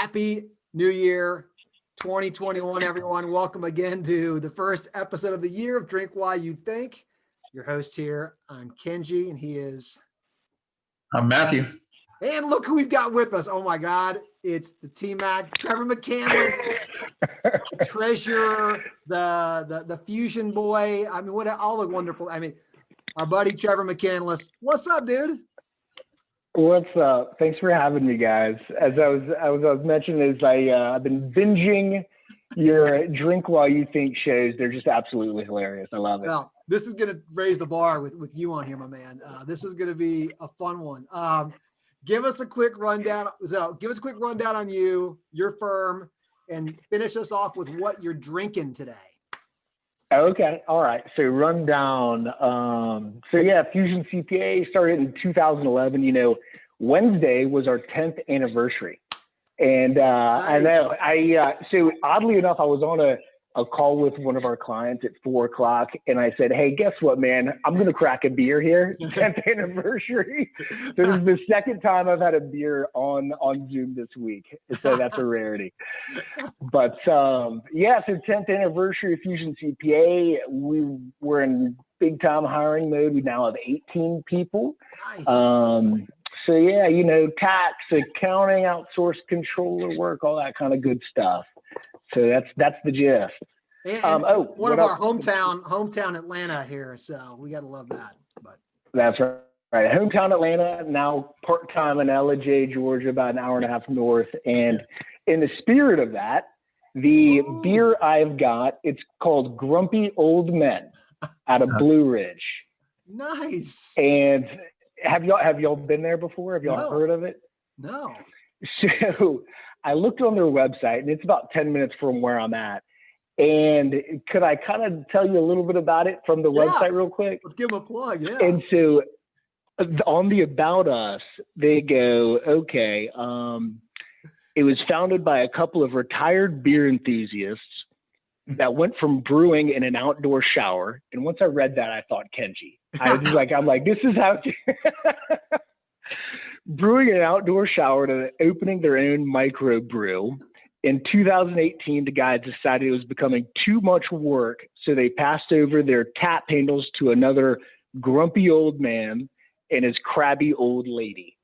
Happy New Year 2021, everyone. Welcome again to the first episode of the year of Drink While You Think. Your host here, I'm Kenji, and he is... I'm Matthew. And look who we've got with us. Oh my God. It's the T-Mac, Trevor McCandless, the treasurer, the Fusion boy. I mean, all the wonderful, our buddy Trevor McCandless. What's up, dude? What's up? Thanks for having me, guys. As I was mentioning, I've been binging your Drink While You Think shows. They're just absolutely hilarious. I love it. Well, this is going to raise the bar with you on here, my man. This is going to be a fun one. Give us a quick rundown. So give us a quick rundown on you, your firm, and finish us off with what you're drinking today. Okay. All right. So rundown. Fusion CPA started in 2011. You know, Wednesday was our 10th anniversary. And Nice. I know so oddly enough, I was on a call with one of our clients at 4 o'clock, and I said, "Hey, guess what, man? I'm going to crack a beer here. 10th anniversary." So this is the second time I've had a beer on Zoom this week. So that's a rarity. But so 10th anniversary of Fusion CPA. We're in big time hiring mode. We now have 18 people. Nice. Tax, accounting, outsourced controller work, all that kind of good stuff. So that's the gist. And one of our hometown Atlanta here, so we got to love that. But that's right. Hometown Atlanta, now part-time in LJ, Georgia, about an hour and a half north. And in the spirit of that, the beer I've got, it's called Grumpy Old Men out of Blue Ridge. Nice. And have y'all been there before? Have y'all heard of it? No. So I looked on their website, and it's about 10 minutes from where I'm at. And could I kind of tell you a little bit about it from the website real quick? Let's give them a plug, yeah. And so on the About Us, they go, okay, it was founded by a couple of retired beer enthusiasts that went from brewing in an outdoor shower. And once I read that, I thought Kenji. I'm like, this is how brewing in an outdoor shower to opening their own microbrew. In 2018, the guys decided it was becoming too much work, so they passed over their tap handles to another grumpy old man and his crabby old lady.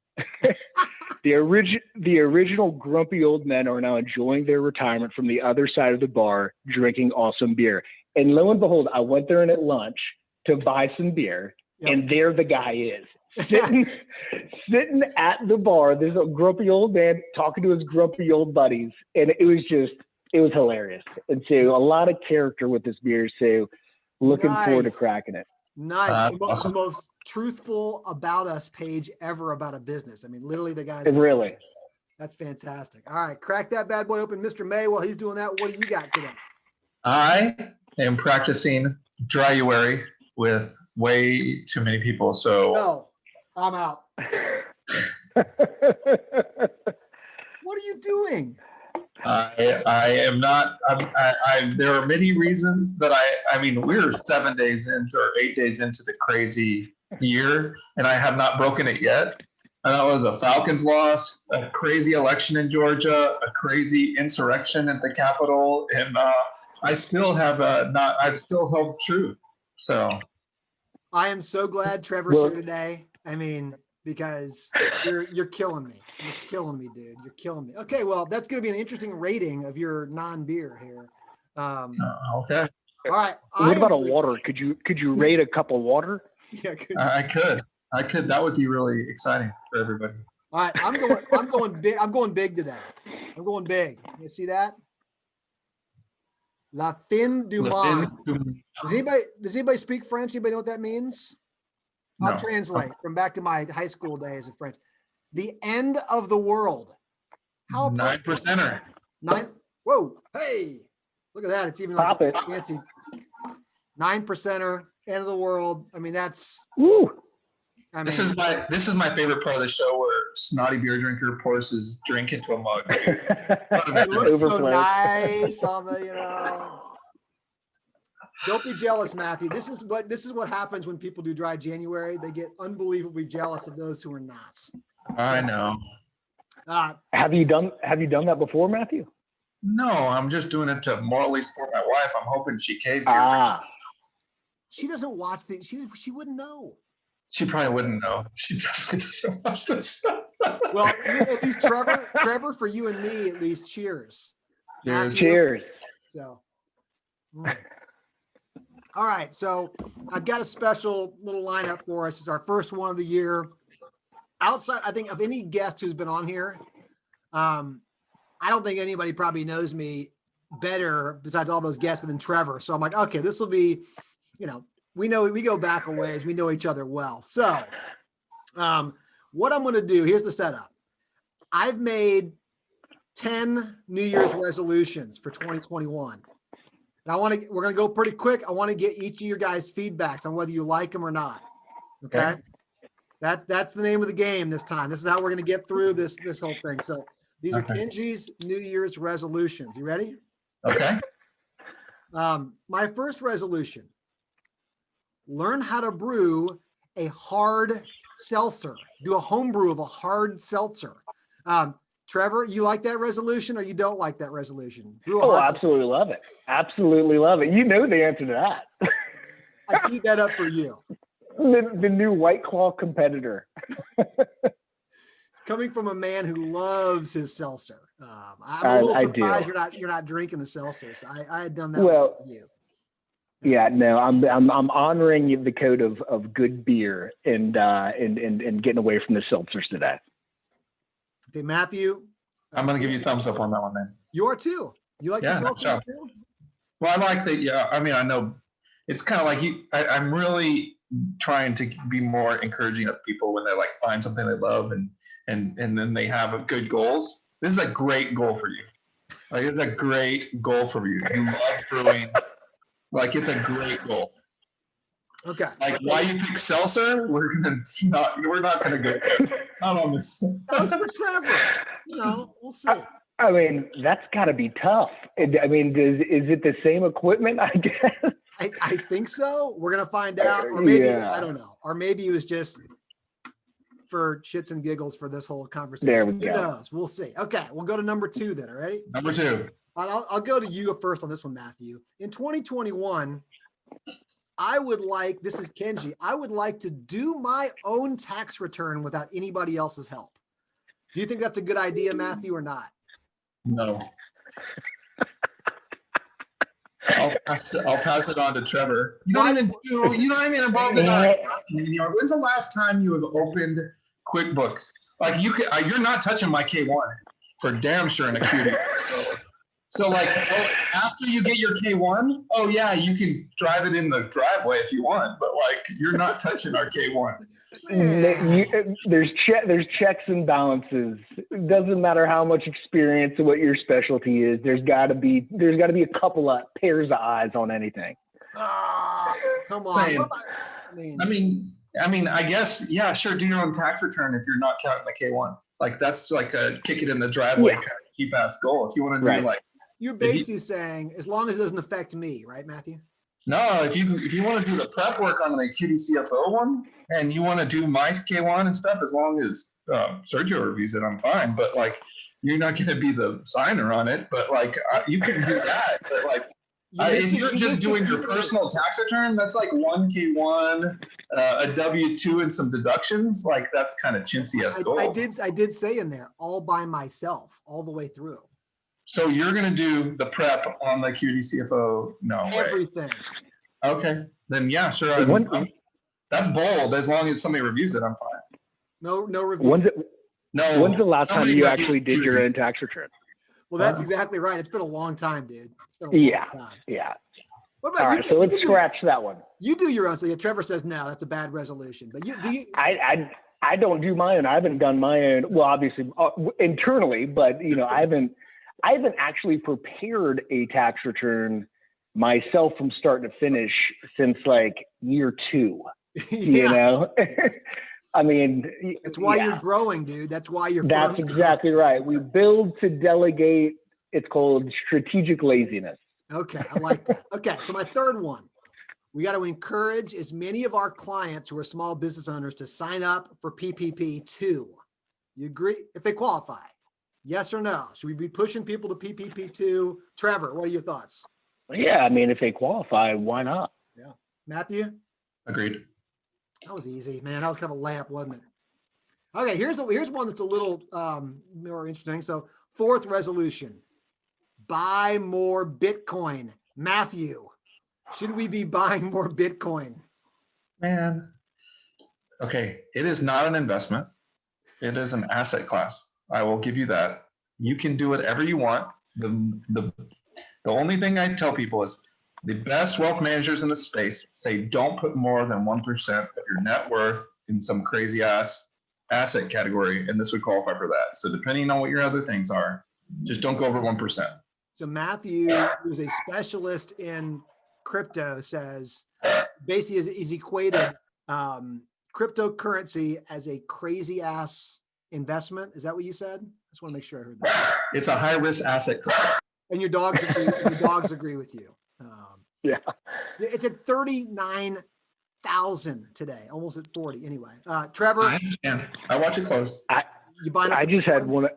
The original grumpy old men are now enjoying their retirement from the other side of the bar, drinking awesome beer. And lo and behold, I went there at lunch to buy some beer, and there the guy is. Sitting at the bar, there's a grumpy old man talking to his grumpy old buddies, and it was hilarious. And so a lot of character with this beer, so looking forward to cracking it. Nice. Awesome. The most truthful About Us page ever about a business. I mean, literally the guys. Really. That's fantastic. All right, crack that bad boy open. Mr. May, while he's doing that, what do you got today? I am practicing dryuary with way too many people. So No, I'm out. What are you doing? I am not. There are many reasons that I mean, we're 7 days into or 8 days into the crazy year, and I have not broken it yet. And that was a Falcons loss, a crazy election in Georgia, a crazy insurrection at the Capitol, and I still have not. I've still held true. So I am so glad Trevor's here today. I mean, because you're killing me. You're killing me, dude. You're killing me. Okay, well, that's going to be an interesting rating of your non-beer here. okay. All right. What about a water? Could you rate a cup of water? Yeah, I could. That would be really exciting for everybody. all right. I'm going big. I'm going big today. I'm going big. You see that? Lafine du Monde. Does anybody speak French? Anybody know what that means? I'll No. translate from back to my high school days of French. The end of the world. How 9%er. Nine. Whoa. Hey, look at that. It's even like a fancy 9%er, end of the world. I mean, that's. Woo. This is my favorite part of the show where snotty beer drinker pours his drink into a mug. It looks so nice on the, Don't be jealous, Matthew. This is what happens when people do dry January. They get unbelievably jealous of those who are not. I know. Have you done that before, Matthew? No, I'm just doing it to morally support my wife. I'm hoping she caves here. She doesn't watch things. She wouldn't know. She probably wouldn't know. She definitely doesn't watch this. Well, at least Trevor, for you and me, at least, cheers. Cheers. Cheers. So, all right. So I've got a special little lineup for us. It's our first one of the year. Outside, I think, of any guest who's been on here, I don't think anybody probably knows me better besides all those guests than Trevor. So I'm like, okay, this will be, we go back a ways. We know each other well. So what I'm going to do, here's the setup. I've made 10 New Year's resolutions for 2021. And we're going to go pretty quick. I want to get each of your guys' feedbacks on whether you like them or not. Okay. That's the name of the game this time. This is how we're going to get through this whole thing. So these are Kenji's New Year's resolutions. You ready? Okay. My first resolution, learn how to brew a hard seltzer. Do a home brew of a hard seltzer. Trevor, you like that resolution or you don't like that resolution? Absolutely love it. Absolutely love it. You know the answer to that. I teed that up for you. The new White Claw competitor. Coming from a man who loves his seltzer. I'm a little surprised you're not drinking the seltzer. So I had done that for you. Yeah, no, I'm honoring the code of good beer and getting away from the seltzers today. Okay, Matthew. I'm going to give you a thumbs up on that one, man. You are too. You like the seltzers too? Well, I like that. Yeah, I mean, I know it's kind of like I'm really trying to be more encouraging of people when they like find something they love and then they have good goals. This is a great goal for you. Like, it's a great goal for you. You love brewing. Like, it's a great goal. Okay. Like, why you pick seltzer? We're not gonna go out on this. That was for Trevor. We'll see. I mean, that's got to be tough. I mean, is it the same equipment? I guess. I think so. We're gonna find out, or maybe I don't know, or maybe it was just for shits and giggles for this whole conversation. There we go. Who knows? We'll see. Okay, we'll go to number 2 then. All right. Number 2. I'll go to you first on this one, Matthew. In 2021, this is Kenji, I would like to do my own tax return without anybody else's help. Do you think that's a good idea, Matthew, or not? No. I'll pass it on to Trevor. You don't even involved in that. When's the last time you have opened QuickBooks? Like, you're not touching my K1 for damn sure in a QD. So like, after you get your K1, you can drive it in the driveway if you want, but like, you're not touching our K1. There's checks and balances. It doesn't matter how much experience or what your specialty is. There's got to be a couple of pairs of eyes on anything. Come on. I mean, I guess, yeah, sure. Do your own tax return if you're not counting the K1. Like, that's like a kick it in the driveway kind of cheap ass goal. If you want to do you're basically saying as long as it doesn't affect me, right, Matthew? No, if you want to do the prep work on the QD CFO one and you want to do my K1 and stuff, as long as Sergio reviews it, I'm fine. But like, you're not going to be the signer on it. But like, you can do that. But like, if you're just doing your personal tax return, that's like 1 K1, a W-2, and some deductions. Like, that's kind of chintzy as gold. I did say in there all by myself all the way through. So you're going to do the prep on the QD CFO? No way. Everything. Okay. Then yeah, sure. That's bold. As long as somebody reviews it, I'm fine. No review. When's the last time you actually did your own tax return? Well, that's exactly right. It's been a long time, dude. It's been a long time. Yeah. What about All right, so let's scratch that one. You do your own. So Trevor says no, that's a bad resolution. But do you? I don't do my own. I haven't done my own. Well, obviously internally, but I haven't actually prepared a tax return myself from start to finish since like year 2. I mean, that's why you're growing, dude. That's why you're. That's exactly right. We build to delegate. It's called strategic laziness. Okay, I like that. Okay, so my third one, we got to encourage as many of our clients who are small business owners to sign up for PPP 2. You agree? If they qualify, yes or no? Should we be pushing people to PPP2? Trevor, what are your thoughts? Yeah, I mean, if they qualify, why not? Yeah. Matthew? Agreed. That was easy, man. That was kind of a layup, wasn't it? Okay, here's one that's a little more interesting. So, fourth resolution, buy more Bitcoin. Matthew, should we be buying more Bitcoin? Man. Okay, it is not an investment. It is an asset class. I will give you that. You can do whatever you want. The only thing I tell people is the best wealth managers in the space say don't put more than 1% of your net worth in some crazy ass asset category, and this would qualify for that. So depending on what your other things are, just don't go over 1%. So Matthew, who's a specialist in crypto, says basically is equated cryptocurrency as a crazy ass investment. Is that what you said? I just want to make sure I heard that. It's a high risk asset class. And your dogs agree with you. Yeah. It's at 39,000 today, almost at 40. Anyway, Trevor, I understand. I watch it close. I just had one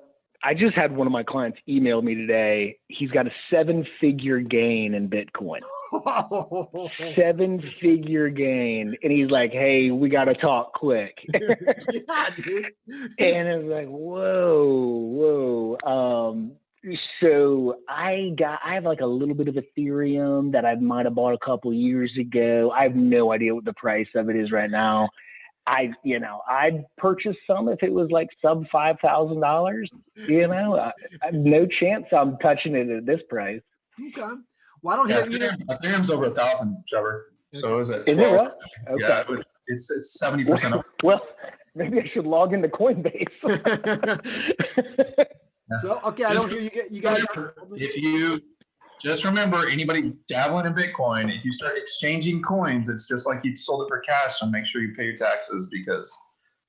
of my clients email me today. He's got a 7-figure gain in Bitcoin. 7-figure gain. And he's like, hey, we got to talk quick. Yeah, dude. And it's like, whoa. So I have like a little bit of Ethereum that I might have bought a couple years ago. I have no idea what the price of it is right now. I'd purchase some if it was like sub $5,000. I have no chance I'm touching it at this price. Okay. Well, I don't hear either. Ethereum's over 1,000, Trevor. So is it 12? Is it really? Okay. Yeah, it's 70% up. Well, maybe I should log into Coinbase. So, okay, I don't hear you guys. If you just remember, anybody dabbling in Bitcoin, if you start exchanging coins, it's just like you sold it for cash. So make sure you pay your taxes because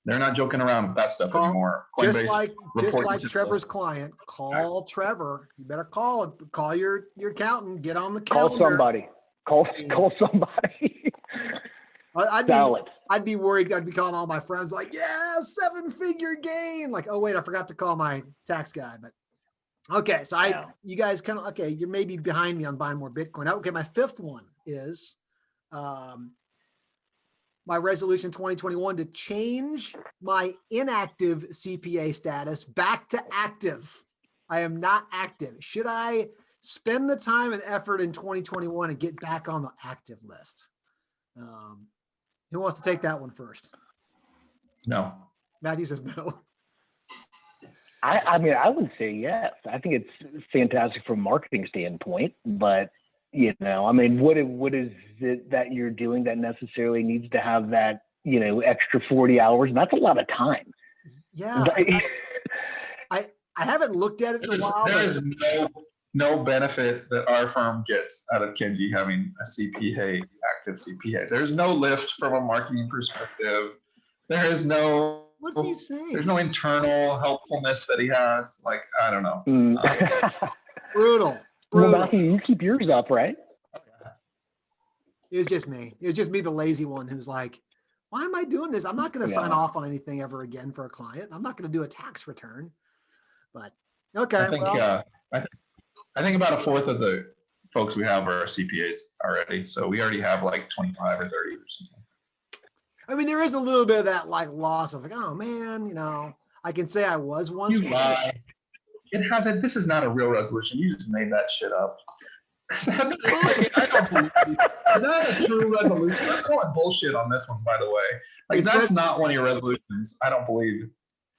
they're not joking around with that stuff anymore. Just like Trevor's client, call Trevor. You better call your accountant. Get on the calendar. Call somebody. I'd be worried. I'd be calling all my friends like, yeah, 7-figure gain. Like, oh wait, I forgot to call my tax guy. But okay, so you guys kind of okay. You're maybe behind me on buying more Bitcoin. Okay, my fifth one is my resolution 2021 to change my inactive CPA status back to active. I am not active. Should I spend the time and effort in 2021 and get back on the active list? Who wants to take that one first? No. Matthew says no. I mean, I would say yes. I think it's fantastic from a marketing standpoint, but I mean, what is it that you're doing that necessarily needs to have that, extra 40 hours? And that's a lot of time. Yeah. I haven't looked at it in a while. There is no benefit that our firm gets out of Kenji having a CPA, active CPA. There's no lift from a marketing perspective. There is no. What's he saying? There's no internal helpfulness that he has. Like, I don't know. Brutal. Well, Matthew, you keep yours up, right? It was just me. It was just me, the lazy one, who's like, why am I doing this? I'm not going to sign off on anything ever again for a client. I'm not going to do a tax return. But okay. I think about a fourth of the folks we have are CPAs already. So we already have like 25 or 30 or something. I mean, there is a little bit of that like loss of like, oh man, I can say I was once. You lie. It hasn't. This is not a real resolution. You just made that shit up. I don't believe you. Is that a true resolution? I'm calling bullshit on this one, by the way. Like that's not one of your resolutions. I don't believe.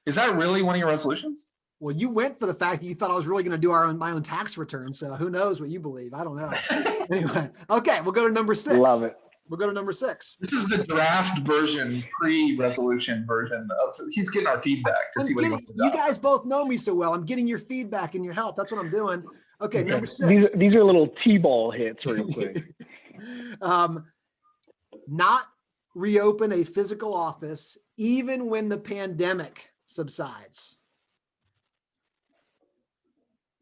Is that really one of your resolutions? Well, you went for the fact that you thought I was really going to do my own tax return. So who knows what you believe? I don't know. Anyway, okay, we'll go to number 6. Love it. We'll go to number 6. This is the draft version, pre-resolution version of. He's getting our feedback to see what he wants to do. You guys both know me so well. I'm getting your feedback and your help. That's what I'm doing. Okay, number 6. These are little T-ball hits real quick. Not reopen a physical office even when the pandemic subsides.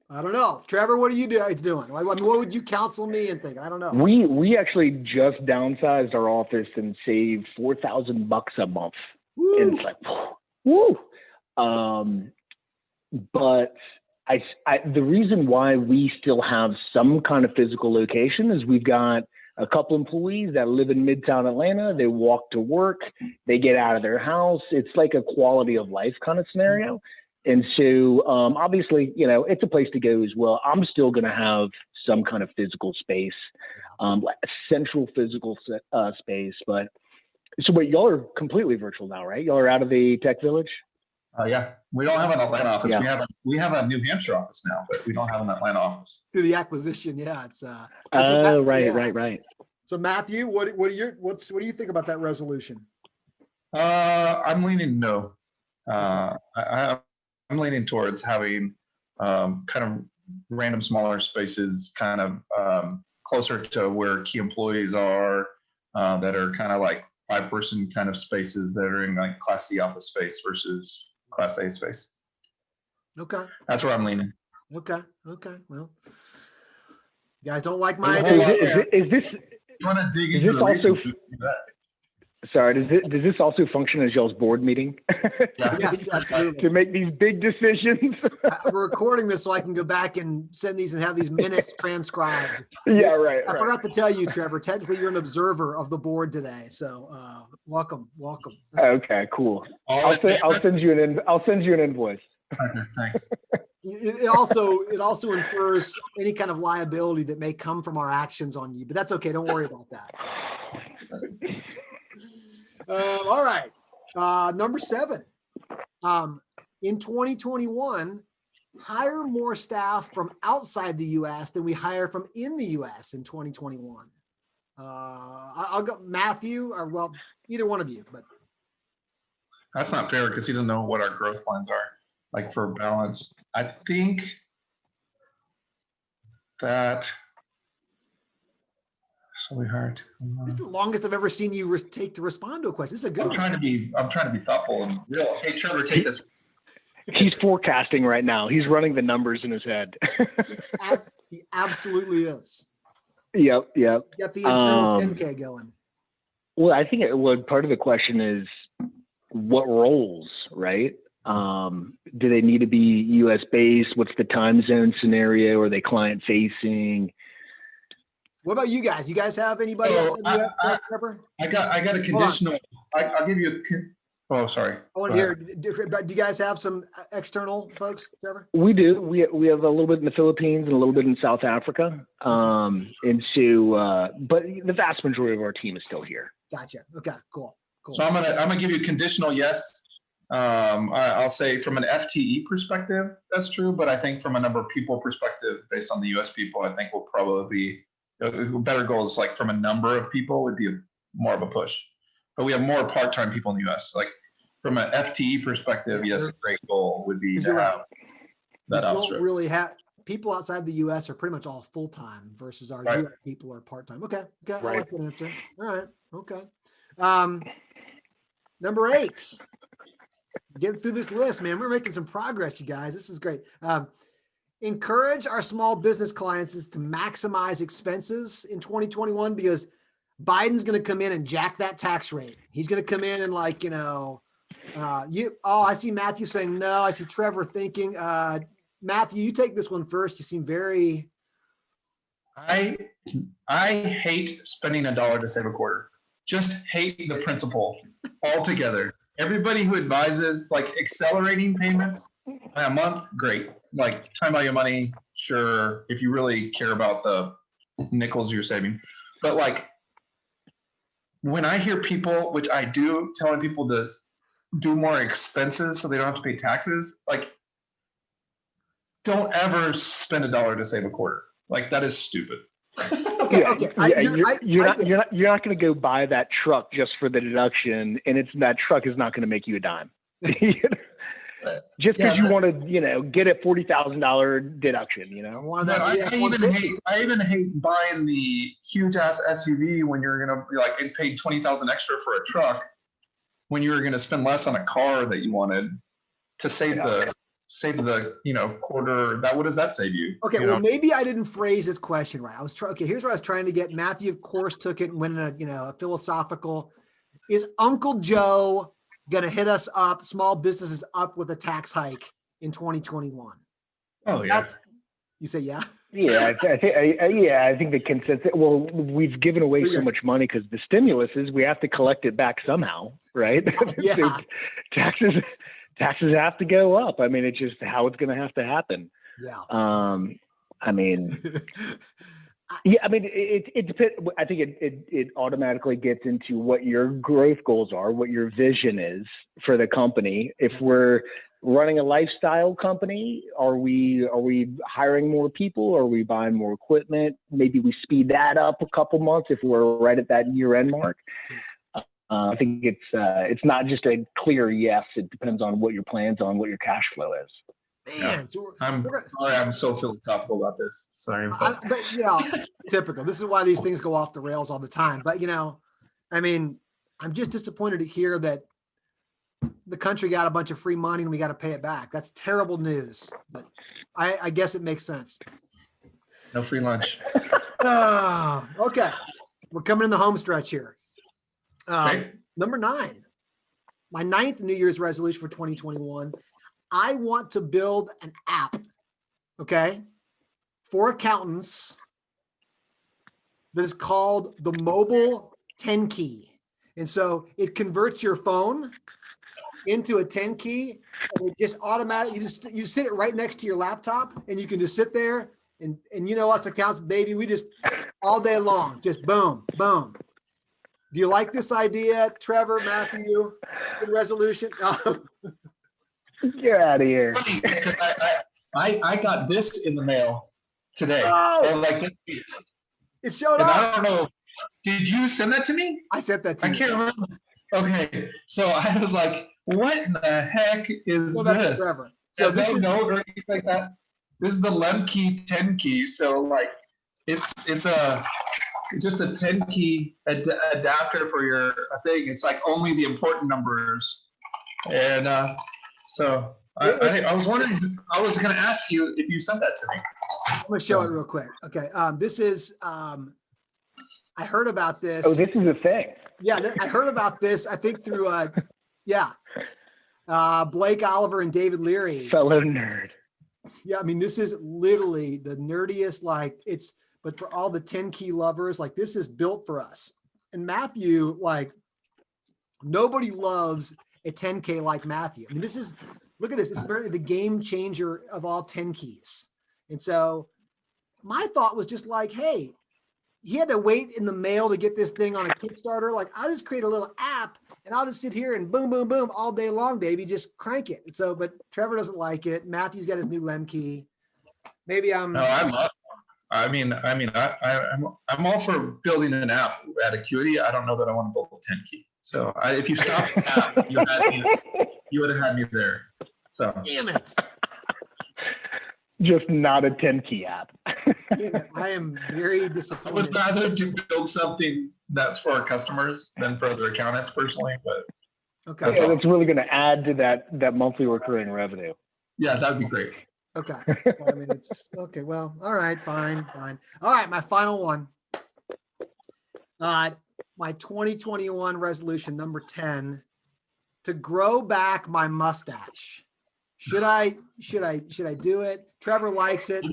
I don't know. Trevor, what are you doing? I mean, what would you counsel me and think? I don't know. We actually just downsized our office and saved $4,000 a month. Woo. And it's like, woo. But the reason why we still have some kind of physical location is we've got a couple employees that live in Midtown Atlanta. They walk to work, they get out of their house. It's like a quality of life kind of scenario. And so obviously, it's a place to go as well. I'm still going to have some kind of physical space, like a central physical space. But so wait, y'all are completely virtual now, right? Y'all are out of the tech village? Yeah, we don't have an Atlanta office. Yeah. We have a New Hampshire office now, but we don't have an Atlanta office. Through the acquisition, yeah, it's Right. So Matthew, what do you think about that resolution? I'm leaning no. I'm leaning towards having kind of random smaller spaces, kind of closer to where key employees are, that are kind of like 5-person kind of spaces that are in like Class C office space versus Class A space. Okay. That's where I'm leaning. Okay. Well, you guys don't like my idea. Is this? You want to dig into the also? Sorry, does this also function as y'all's board meeting? Yeah. Yes, absolutely. To make these big decisions. We're recording this so I can go back and send these and have these minutes transcribed. Yeah, right. I forgot to tell you, Trevor, technically you're an observer of the board today. So welcome. Okay, cool. I'll send you an invoice. Okay, thanks. It also infers any kind of liability that may come from our actions on you, but that's okay. Don't worry about that. All right. Number 7. In 2021, hire more staff from outside the U.S. than we hire from in the U.S. in 2021. I'll go Matthew, or well, either one of you, but that's not fair because he doesn't know what our growth plans are like for balance. I think that so we hired. This is the longest I've ever seen you take to respond to a question. This is a good I'm one. trying to be thoughtful and real. Hey, Trevor, take this. He's forecasting right now. He's running the numbers in his head. He absolutely is. Yep. Got the internal 10K going. Well, I think part of the question is what roles, right? Do they need to be U.S. based? What's the time zone scenario? Are they client facing? What about you guys? You guys have anybody? I got a conditional. I'll give you a. Sorry. I want to hear. Do you guys have some external folks, Trevor? We do. We have a little bit in the Philippines and a little bit in South Africa. And so, but the vast majority of our team is still here. Gotcha. Okay. Cool. So I'm gonna give you a conditional yes. I'll say from an FTE perspective, that's true. But I think from a number of people perspective, based on the U.S. people, I think we'll probably be. Better goals like from a number of people would be more of a push, but we have more part-time people in the U.S. Like from an FTE perspective, yes, a great goal would be to have that outstrip. Don't really have people outside the U.S. are pretty much all full-time versus our U.S. people are part-time. Okay, right. I like that answer. All right, okay. Number 8. Getting through this list, man. We're making some progress, you guys. This is great. Encourage our small business clients to maximize expenses in 2021 because Biden's going to come in and jack that tax rate. He's going to come in and I see Matthew saying no. I see Trevor thinking, Matthew, you take this one first. You seem very. I hate spending $1 to save a quarter. Just hate the principle altogether. Everybody who advises like accelerating payments by a month, great. Like time out your money, sure. If you really care about the nickels you're saving, but like when I hear people, which I do, telling people to do more expenses so they don't have to pay taxes, like don't ever spend $1 to save a quarter. Like that is stupid. Okay. You're not going to go buy that truck just for the deduction, and that truck is not going to make you a dime. Just because you want to, get a $40,000 deduction, I even hate buying the huge ass SUV when you're gonna be like it paid $20,000 extra for a truck when you were gonna spend less on a car that you wanted to save the quarter. What does that save you? Okay, well maybe I didn't phrase this question right. Here's what I was trying to get. Matthew, of course, took it and went in a philosophical. Is Uncle Joe going to hit us up, small businesses up with a tax hike in 2021. Oh, yeah. You say, yeah? Yeah, I think the consensus. Well, we've given away so much money because the stimulus is we have to collect it back somehow, right? Yeah. So taxes have to go up. I mean, it's just how it's going to have to happen. Yeah. I mean, yeah. I mean, it depends. I think it automatically gets into what your growth goals are, what your vision is for the company. If we're running a lifestyle company, are we hiring more people? Are we buying more equipment? Maybe we speed that up a couple months if we're right at that year-end mark. I think it's not just a clear yes. It depends on what your plans on, what your cash flow is. Man, Yeah. so I'm so philosophical about this. Sorry. but typical. This is why these things go off the rails all the time. But I mean, I'm just disappointed to hear that the country got a bunch of free money and we got to pay it back. That's terrible news. But I guess it makes sense. No free lunch. Okay. We're coming in the home stretch here. Okay. Number 9, my 9th New Year's resolution for 2021. I want to build an app, okay, for accountants that is called the Mobile 10 Key. And so it converts your phone into a 10 key, and it just automatically, you sit it right next to your laptop, and you can just sit there and us accountants, baby, we just all day long, just boom, boom. Do you like this idea, Trevor, Matthew? Good resolution? Get out of here. I got this in the mail today. Oh, Or like this week. it showed And up. I don't know. Did you send that to me? I sent that to I you. can't remember. Okay. So I was like, what in the heck is Go back to this? Trevor. So And this no is note or anything like that. This is the Lemkey 10 key. So like it's just a 10 key adapter for your thing. It's like only the important numbers. And so I was wondering, I was going to ask you if you sent that to me. I'm going to show it real quick. Okay. This is, I heard about this. Oh, this is a thing. Yeah. I heard about this, I think through, Blake Oliver and David Leary. Fellow nerd. Yeah. I mean, this is literally the nerdiest, but for all the 10 key lovers, like this is built for us. And Matthew, like nobody loves a 10K like Matthew. I mean, look at this. It's the game changer of all 10 keys. And so my thought was just like, hey, he had to wait in the mail to get this thing on a Kickstarter. Like, I'll just create a little app and I'll just sit here and boom, boom, boom all day long, baby. Just crank it. And so, but Trevor doesn't like it. Matthew's got his new Lemkey. Maybe I'm. No, I love. I'm all for building an app at Acuity. I don't know that I want to build a 10 key. So if you stopped the app, you would have had me there. So Damn it. Just not a 10 key app. Damn it. I am very I disappointed. would rather build something that's for our customers than for other accountants personally. But Okay. Yeah, that's really going to add to that monthly recurring revenue. yeah, that would be great. Okay. I mean, it's okay. Well, all right, fine. All right. My final one. My 2021 resolution, number 10, to grow back my mustache. Should I do it? Trevor likes it.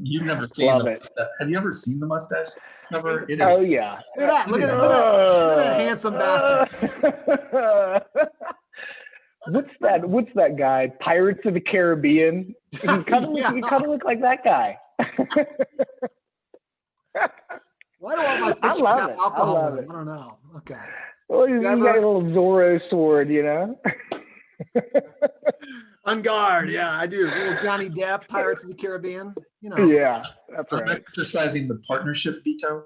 You've never seen Love the it. mustache. Have you ever seen the mustache? Trevor? It is. Oh yeah. Look at that. Look at that handsome bastard. What's that guy? Pirates of the Caribbean. He kind of look like that guy. Why do all my I pictures love have it. alcohol I love in them? it. I don't know. Okay. Well, you got a little Zorro sword, you know. On guard. Yeah, I do. Little Johnny Depp, Pirates of the Caribbean. You know. Yeah, that's I'm right. exercising the partnership veto.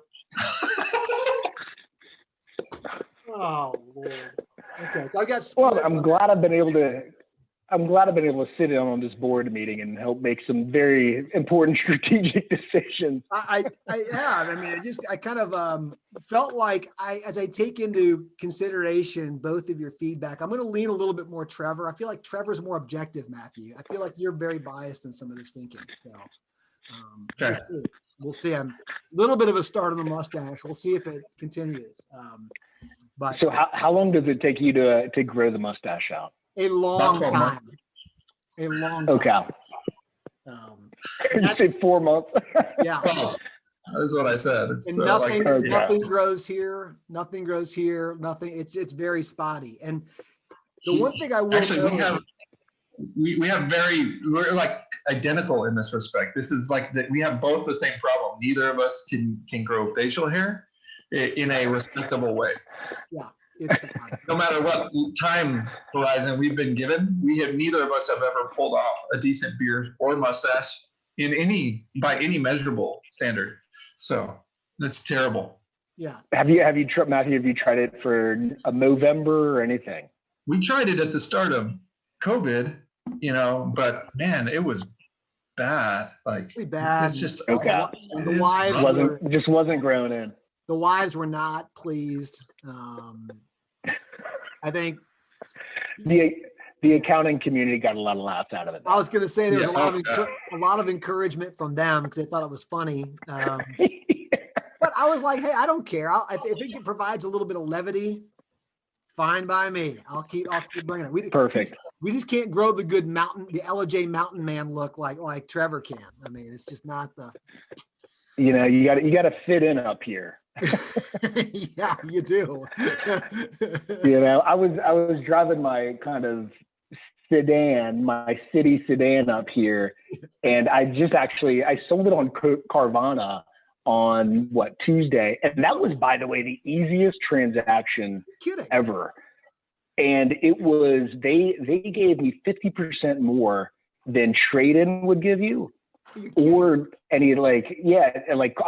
Oh Lord. Okay, so I got. Well, I'm glad I've been able to sit in on this board meeting and help make some very important strategic decisions. I have. I mean, I kind of felt like as I take into consideration both of your feedback, I'm going to lean a little bit more Trevor. I feel like Trevor's more objective, Matthew. I feel like you're very biased in some of this thinking. So Okay. we'll see. I'm a little bit of a start on the mustache. We'll see if it continues. But So how long does it take you to grow the mustache out? a long 12 time. months. A long time. Okay. You say 4 months? Yeah. Oh, that's what I said. And So, nothing, okay. nothing grows here. Nothing grows here. Nothing. It's very spotty. And the one thing I will actually, note, we're like identical in this respect. This is like that we have both the same problem. Neither of us can grow facial hair in a respectable way. yeah, it's bad. No matter what time horizon we've been given, neither of us have ever pulled off a decent beard or mustache by any measurable standard. So that's terrible. Yeah. Matthew, have you tried it for a Movember or anything? We tried it at the start of COVID, but man, it was bad. Like Pretty bad. it's just Okay. The wives wasn't growing in. The wives were not pleased. I think the accounting community got a lot of laughs out of it. I was going to say there was Yeah. a lot of encouragement from them because they thought it was funny. But I was like, hey, I don't care. If it provides a little bit of levity, fine by me. I'll keep bringing it. Perfect. We just can't grow the good the LJ Mountain Man look like Trevor can. I mean, it's just not the. You got to fit in up here. Yeah, you do. I was driving my kind of sedan, my city sedan up here, and I sold it on Carvana on Tuesday, and that was, by the way, the easiest transaction ever. And it was they gave me 50% more than trade-in would give you. Or any I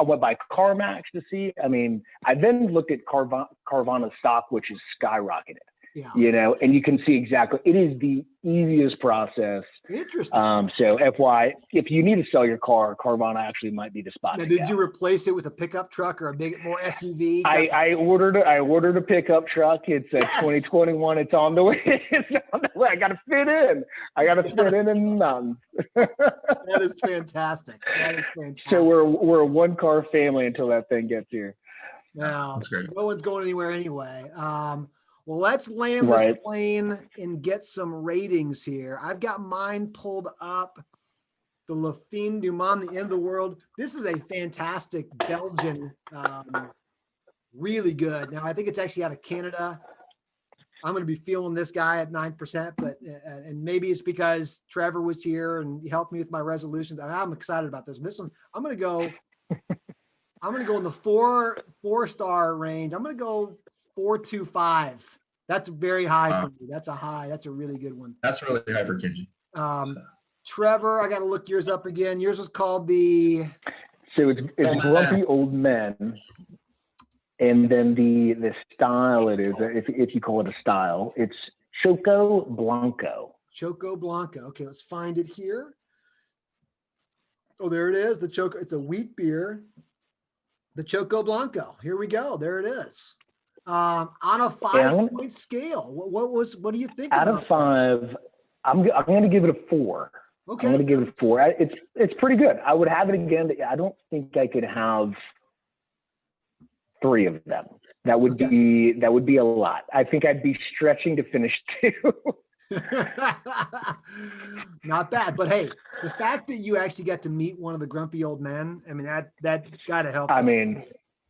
went by CarMax to see. I mean, I then looked at Carvana stock, which is skyrocketed. Yeah. And you can see exactly. It is the easiest process. Interesting. So FY, if you need to sell your car, Carvana actually might be the spot. Now, did you replace it with a pickup truck or a more SUV? I ordered a pickup truck. It's a 2021. It's on the way. I got to fit in. In the mountains. That is fantastic. So we're a one-car family until that thing gets here. Now, that's great. No one's going anywhere anyway. Well, let's land this plane and get some ratings here. I've got mine pulled up. The Lafine du Monde, the end of the world. This is a fantastic Belgian, really good. Now, I think it's actually out of Canada. I'm going to be feeling this guy at 9%, but and maybe it's because Trevor was here and he helped me with my resolutions. I'm excited about this. This one, I'm going to go in the four-star range. I'm going to go 4.25. That's very high for me. That's a really good one. That's really high for Kenji. Trevor, I got to look yours up again. Yours was called So it's Grumpy Old Men. And then the style it is, if you call it a style, it's Choco Blanco. Choco Blanco. Okay, let's find it here. Oh, there it is. The Choco. It's a wheat beer. The Choco Blanco. Here we go. There it is. On a 5-point scale. What do you think? Out of 5, I'm going to give it a 4. Okay. I'm going to give it a 4. It's pretty good. I would have it again. I don't think I could have 3 of them. That would be a lot. I think I'd be stretching to finish 2. Not bad, but hey, the fact that you actually got to meet one of the grumpy old men, I mean, that's got to help. I mean,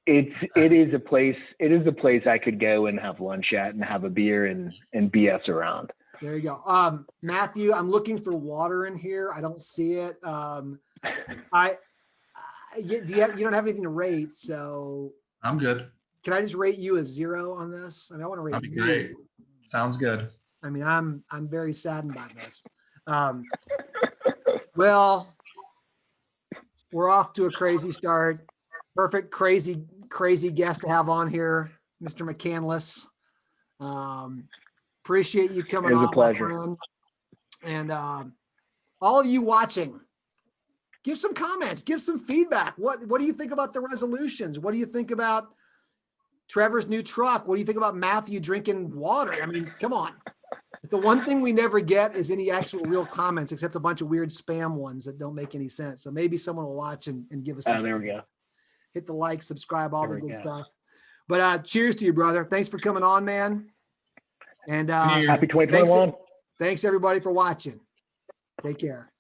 it is a place I could go and have lunch at and have a beer and BS around. There you go. Matthew, I'm looking for water in here. I don't see it. You don't have anything to rate, so I'm good. Can I just rate you a 0 on this? I mean, I want to rate you. Great. Sounds good. I mean, I'm very saddened by this. Well, we're off to a crazy start. Perfect, crazy guest to have on here, Mr. McCandless. Appreciate you coming on. It was a pleasure. My friend. And all of you watching, give some comments, give some feedback. What do you think about the resolutions? What do you think about Trevor's new truck? What do you think about Matthew drinking water? I mean, come on. The one thing we never get is any actual real comments, except a bunch of weird spam ones that don't make any sense. So maybe someone will watch and give us. There we go. Hit the like, subscribe, all the good stuff. But cheers to you, brother. Thanks for coming on, man. And Cheers. Happy 2021. thanks everybody for watching. Take care.